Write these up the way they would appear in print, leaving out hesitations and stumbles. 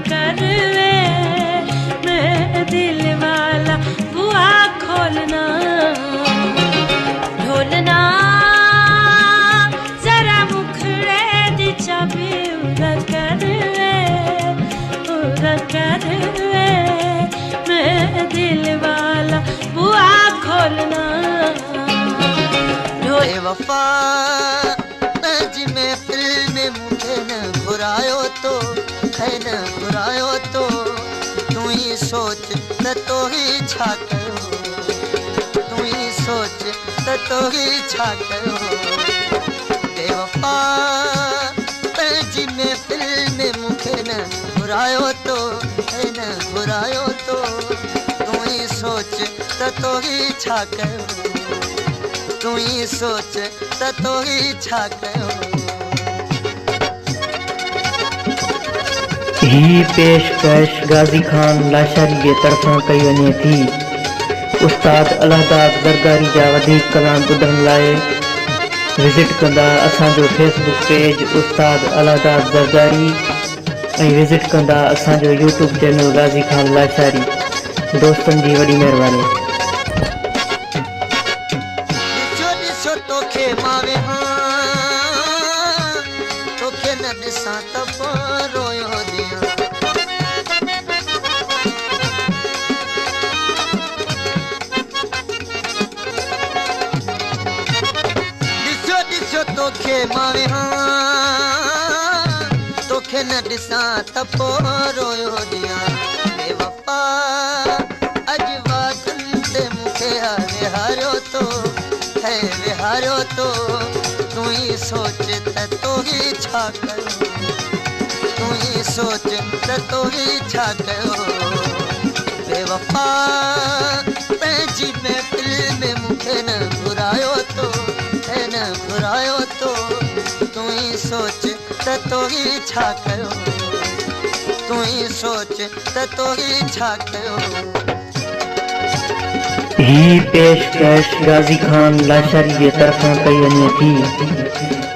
कर वे मैं दिल वाला बुआ खोलना ढोलना जरा मुखड़े दी चाबी उड़ा कर वे मैं दिल वाला बुआ खोलना वफा जी में दिल में मुझे न घुरायो तो है न घुरायो तो तू ही सोच तो ही छा कयो तू ही सोच तो ही छा कयो बेवफा जी में दिल में मुझे न घुरायो तो है न घुरायो तो तू ही सोच तो ही छा कयो तू ही सोच तो ही छा कयो ही पेशकश गाज़ी खान लाशारी जे तरफ़ां कई वञे थी। उस्ताद अलहदाद ज़रदारी जा वधीक कलाम ॿुधण लाइ विज़िट कंदा असांजो फेसबुक पेज उस्ताद अलहदाद ज़रदारी ऐं विज़िट कंदा असांजो यूट्यूब चैनल गाज़ी खान लाशारी। दोस्तनि जी वॾी महिरबानी। तोखे मावे तोखे न ॾिसां त रोयो दियां ॾिसो ॾिसो तोखे मावे तोखे न ॾिसां त रोयो दियां बेवफा अॼु वादनि ते मूंखे विहारियो तो है विहारियो तो तू ही सोच तो ही छा कयो तू ही सोच तो ही छा कयो बेवफा पंहिंजी महफ़िल में मूंखे न घुरायो तो है न घुरायो तो तू ही सोच तो ही छा कयो तू ही सोच तो ही छा कयो ही पेशकश गाज़ी खान लाशारी जे तरफ़ां कई वञे थी।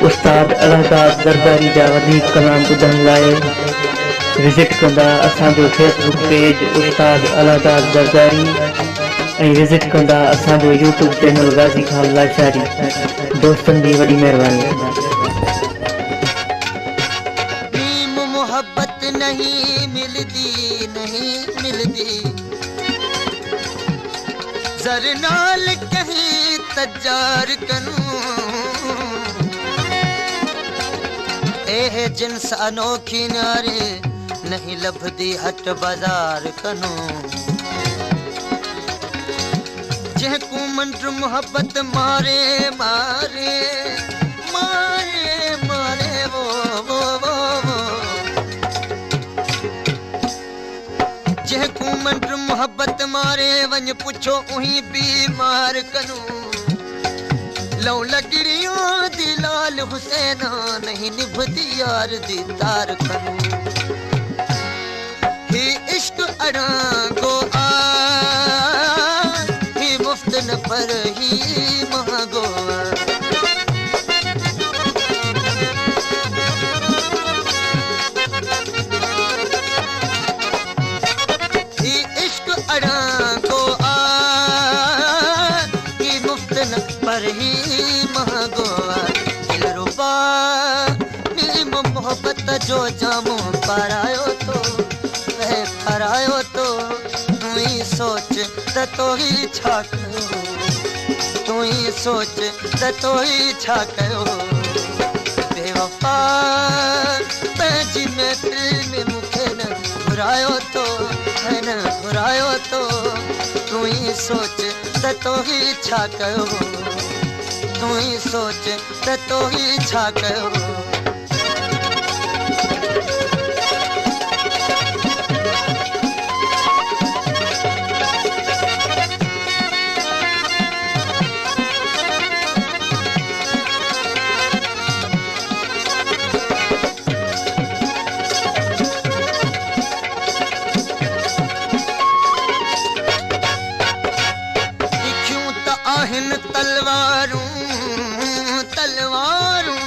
उस्ताद अलहदाद ज़रदारी जा वधीक कलाम ॿुधण लाइ विज़िट कंदा असांजो फेसबुक पेज उस्ताद अलहदाद ज़रदारी ऐं विज़िट कंदा असांजो यूट्यूब चैनल गाज़ी खान लाशारी। दोस्तनि जी वॾी महिरबानी। मोहब्बत नहीं मिलदी जर नाल कहीं तजार करूं एह जिन्स अनोखी नारे नहीं लभदी हट बाजार कनू जेको मंट मोहब्बत मारे मारे मारे मारे वो जेको मंट मोहब्बत मारे वञ पुछो उही बीमार कनू लौ लॻड़ियों दी लाल हुसैन नहीं निभदी यार दी तार कनू ही इश्क अड़ांगो आ ही मुफ्त न पर ही महंगो अड़ांगो आ ही मुफ्त न पर ही महंगो दिलरुबा मेरी मोहब्बत जो जामो पारायो तो वह फरायो तो तू ही सोच तो ही छा कयो तू ही सोच तो ही छा कयो बेवफा पंहिंजी महफ़िल में मूंखे न घुरायो तो है न घुरायो तो तू ही सोच तो ही छा कयो तू ही सोच तो ही छा कयो तलवारूं तलवारूं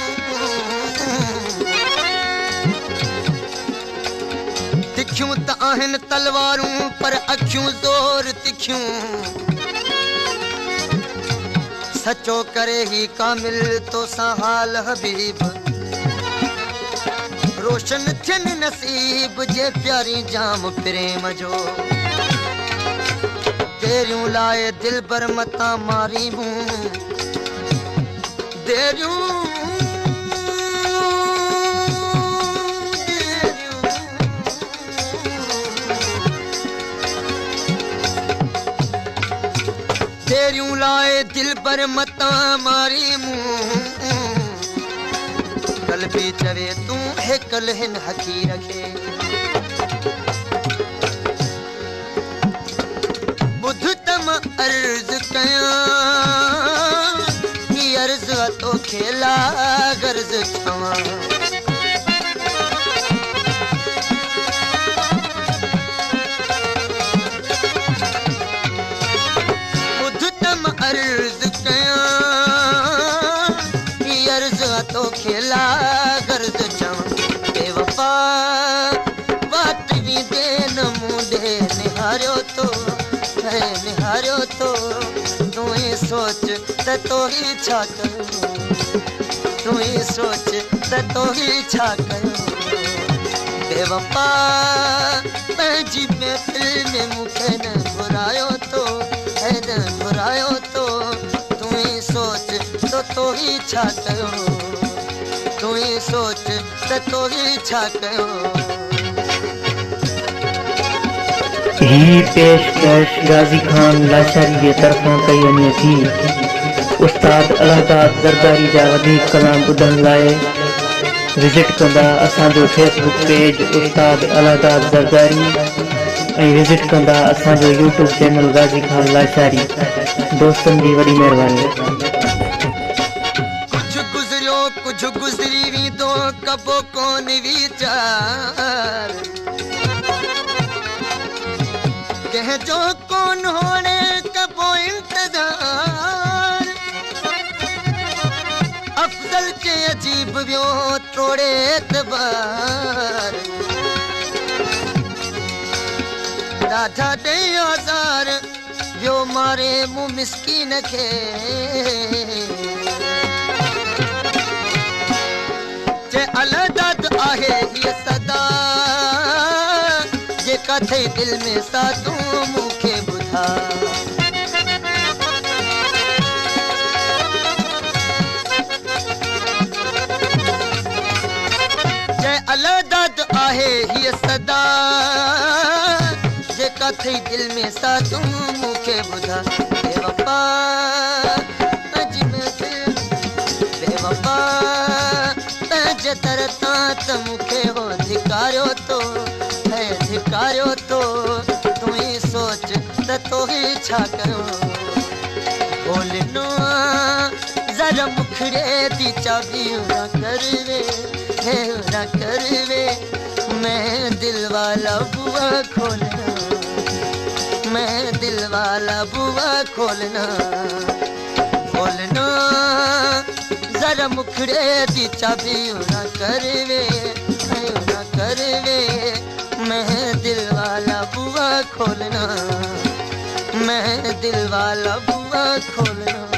अखियूं त आहिनि तलवारूं पर अखियूं ज़ोर तिखियूं सचो करे ही कामिल तो सां हाल हबीब रोशन थियन नसीब जे प्यारी जाम प्रेम जो देरियूं लाए दिल बर मता मारी हूं देरियूं देरियूं लाए दिल बर मता मारी हूं कल भी चवे तू है कल हिन हकी रखे बुध तम अर्ज कया ही अर्ज तो खेला गर्ज छवा बुध तम अर्ज कया ही अर्ज तो खेला गर्ज छवा बेवफा बात भी दे नमूदे निहारियो तो निहारियो तो तू ही सोच त तो ही छा कयो तू ही सोच त तो ही छा कयो बेवफा पंहिंजी महफ़िल में मूंखे न घुरायो तो है न घुरायो तो तू ही सोच तो ही छा कयो तू ही सोच तो ही छा कयो ही पेशकश गाजी खान लाशारी जे तरफ़ां कई वञे थी उस्ताद अलहदाद ज़रदारी जा वधीक कलाम ॿुधण लाइ विज़िट कंदा असांजो फेसबुक पेज उस्ताद अलहदाद ज़रदारी ऐं विज़िट कंदा असांजो यूट्यूब चैनल गाजी खान लाशारी दोस्तनि जी वॾी महिरबानी कुछ गुज़री वेंदो कबो कोन वीचार जो कौन होने कबो इंतजार अफजल के अजीब व्यो तोड़े एतबार ॾाढा दे आज़ार व्यो मारे मुंह मिस्कीन खे जे अलहदाद आहे हीअ सदा जेका थई दिल में सा तू मूंखे ॿुधा जय अलहदाद आहे हीअ सदा जेका थई दिल में सा तू मूंखे ॿुधा बेवफा पंहिंजी महफ़िल बेवफा पंहिंजे दर तां त मूंखे हो धिकारियो तो धिकारियो तो तू ही सोच तो ही छा कयो बोलनो जरा मुखड़े दी चाबी ना करवे है ना करवे मैं दिल वाला बुआ खोलना मैं दिल वाला बुआ खोलना बोलनो जरा मुखड़े दी चाबी ना करवे ना करवे मैं दिल वाला बुआ खोलना मैं दिल वाला बुआ खोलना